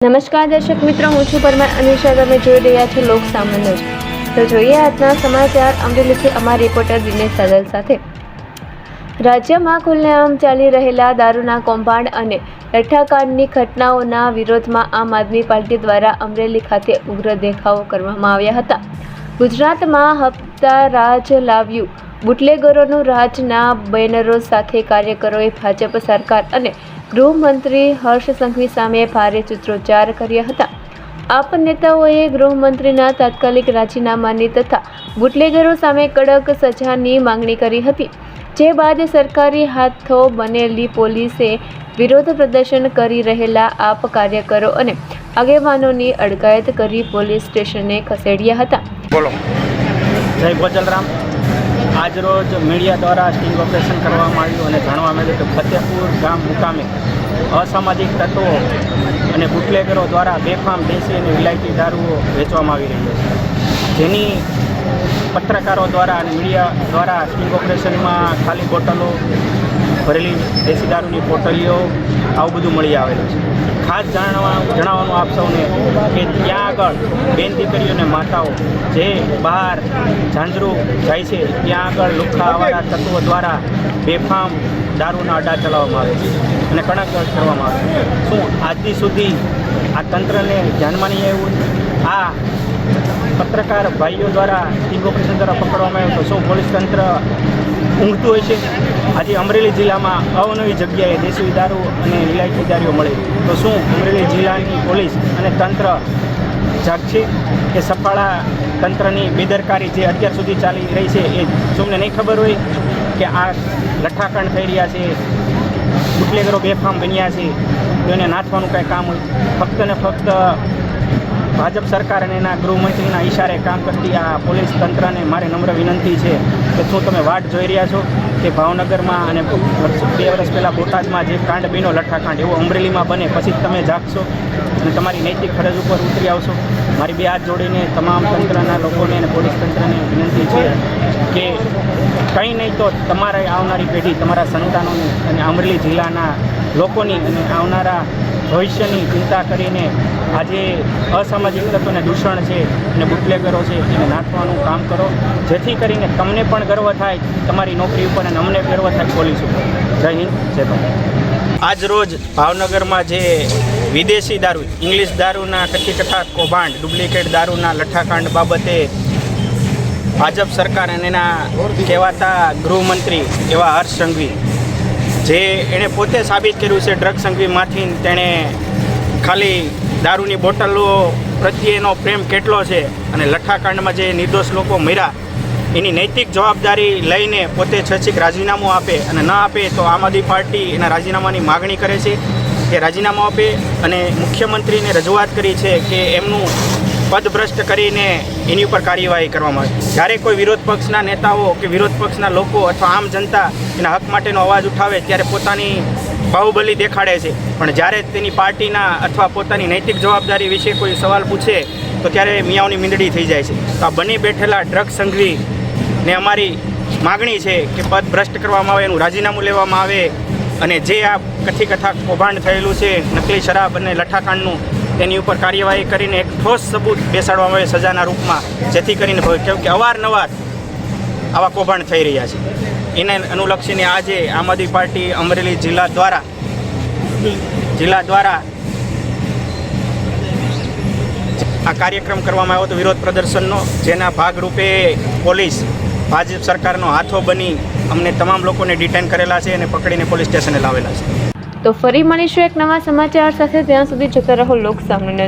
નમસ્કાર દર્શક મિત્રો, હું છું પરમાર અનિશા. તમે જોઈ રહ્યા છો લોક સામાન્ય. તો જોઈએ આજના સમાચાર અમરેલીથી અમારા રિપોર્ટર દિનેશ સાદલ સાથે. રાજ્યમાં ખુલ્લેઆમ ચાલી રહેલા દારૂના કૌભાંડ અને લઠ્ઠાકાંડની ઘટનાઓના વિરોધમાં આમ આદમી પાર્ટી દ્વારા અમરેલી ખાતે ઉગ્ર દેખાવો કરવામાં આવ્યા હતા. ગુજરાતમાં હપ્તા રાજ લાવ્યું, બુટલેગરોનું રાજના બેનરો સાથે કાર્યકરોએ ભાજપ સરકાર અને ગૃહમંત્રી હર્ષ સંઘવી સામે ભારે સૂત્રોચ્ચાર કર્યા હતા. આપ નેતાઓએ ગૃહમંત્રીના તાત્કાલિક રાજીનામાની તથા બુટલેગરો સામે કડક સજાની માંગણી કરી હતી. જે બાદ સરકારી હાથો બનેલી પોલીસે વિરોધ પ્રદર્શન કરી રહેલા આપ કાર્યકરો અને આગેવાનોની અટકાયત કરી પોલીસ સ્ટેશને ખસેડ્યા હતા. બોલો. જય બજલરામ. આજરોજ મીડિયા દ્વારા સ્ટિંગ ઓપરેશન કરવામાં આવ્યું અને જાણવા મળ્યું કે ફતેપુર ગામ મુકામે અસામાજિક તત્વો અને બુટલેગરો દ્વારા બેફામ દેશી અને વિલાયતી દારૂઓ વેચવામાં આવી રહ્યો છે, જેની પત્રકારો દ્વારા અને મીડિયા દ્વારા સ્ટિંગ ઓપરેશનમાં ખાલી બોટલો ભરેલી દેશી દારૂની બોટલીઓ આવું બધું મળી આવેલું છે. ખાસ જણાવવાનું આપ સૌને કે ત્યાં આગળ બેન દીકરીઓને માતાઓ જે બહાર ઝાંઝરું જાય છે ત્યાં આગળ લુખ્ખા આવારા તત્વો દ્વારા બેફામ દારૂના અડ્ડા ચલાવવામાં આવે છે અને કડક કરવામાં આવે છે. શું આજથી સુધી આ તંત્રને ધ્યાનમાં નહીં આવ્યું? આ પત્રકાર ભાઈઓ દ્વારા સ્ટિંગ ઓપરેશન દ્વારા પકડવામાં આવ્યું તો શું પોલીસ તંત્ર ઊંઘતું હોય છે? આજે અમરેલી જિલ્લામાં અવનવી જગ્યાએ દેશી દારૂ અને વિલાયતી દારૂઓ મળે તો શું અમરેલી જિલ્લાની પોલીસ અને તંત્ર જાગશે કે સફાળા તંત્રની બેદરકારી જે અત્યાર સુધી ચાલી રહી છે એ તમને નહીં ખબર હોય કે આ લઠ્ઠાકાંડ થઈ રહ્યા છે, બુટલેગરો બેફામ બન્યા છે, તો એને નાથવાનું કાંઈ કામ હોય? ફક્ત ને ફક્ત ભાજપ સરકાર અને એના ગૃહમંત્રીના ઈશારે કામ કરતી આ પોલીસ તંત્રને મારે નમ્ર વિનંતી છે કે શું તમે વાટ જોઈ રહ્યા છો કે ભાવનગરમાં અને 2 વર્ષ પહેલાં બોટાદમાં જે કાંડ બન્યો લઠ્ઠાકાંડ એવો અમરેલીમાં બને પછી તમે જાગશો અને તમારી નૈતિક ફરજ ઉપર ઉતરી આવશો? મારી બે હાથ જોડીને તમામ તંત્રના લોકોને અને પોલીસ તંત્રને વિનંતી છે કે કંઈ નહીં તો તમારે આવનારી પેઢી, તમારા સંતાનોને અને અમરેલી જિલ્લાના લોકોની અને આવનારા ભવિષ્યની ચિંતા કરીને આજે અસામાજિક તત્વોને દૂષણ છે અને બુટલેગરો છે એને નાખવાનું કામ કરો, જેથી કરીને તમને પણ ગર્વ થાય તમારી નોકરી ઉપર અને અમને ગર્વ થાય પોલીસ ઉપર. જય હિન્દ, જય ભારત. આજ રોજ ભાવનગરમાં જે વિદેશી દારૂ, ઇંગ્લિશ દારૂના કથા કૌભાંડ, ડુપ્લિકેટ દારૂના લઠ્ઠાકાંડ બાબતે ભાજપ સરકાર અને એના કહેવાતા ગૃહમંત્રી એવા હર્ષ સંઘવી, જે એણે પોતે સાબિત કર્યું છે ડ્રગ સંઘવીમાંથી તેણે ખાલી દારૂની બોટલો પ્રત્યેનો પ્રેમ કેટલો છે અને લઠ્ઠાકાંડમાં જે નિર્દોષ લોકો મર્યા એની નૈતિક જવાબદારી લઈને પોતે છેક રાજીનામું આપે અને ન આપે તો આમ આદમી પાર્ટી એના રાજીનામાની માગણી કરે છે કે રાજીનામું આપે અને મુખ્યમંત્રીને રજૂઆત કરી છે કે એમનું પદભ્રષ્ટ કરીને એની ઉપર કાર્યવાહી કરવામાં આવે. જ્યારે કોઈ વિરોધ પક્ષના નેતાઓ કે વિરોધ પક્ષના લોકો અથવા આમ જનતા એના હક માટેનો અવાજ ઉઠાવે ત્યારે પોતાની બાહુબલી દેખાડે છે, પણ જ્યારે તેની પાર્ટીના અથવા પોતાની નૈતિક જવાબદારી વિશે કોઈ સવાલ પૂછે તો ત્યારે મિયાઓની મીંદડી થઈ જાય છે. તો આ બની બેઠેલા ડ્રગ સંઘવીને અમારી માગણી છે કે પદ ભ્રષ્ટ કરવામાં આવે, એનું રાજીનામું લેવામાં આવે અને જે આ કથા કૌભાંડ થયેલું છે નકલી શરાબ અને લઠ્ઠાકાંડનું તેની ઉપર કાર્યવાહી કરીને એક ઠોસ સબૂત બેસાડવામાં આવે સજાના રૂપમાં, જેથી કરીને કેમ કે અવારનવાર આવા કૌભાંડ થઈ રહ્યા છે. એને અનુલક્ષીને આજે આમ આદમી પાર્ટી અમરેલી જિલ્લા દ્વારા આ કાર્યક્રમ કરવામાં આવ્યો હતો વિરોધ પ્રદર્શનનો, જેના ભાગરૂપે પોલીસ ભાજપ સરકારનો હાથો બની અમને તમામ લોકોને ડિટેન કરેલા છે અને પકડીને પોલીસ સ્ટેશને લાવેલા છે. તો ફરી મળીશું એક નવા સમાચાર સાથે. ત્યાં સુધી જોતા રહો લોક સામાન્ય.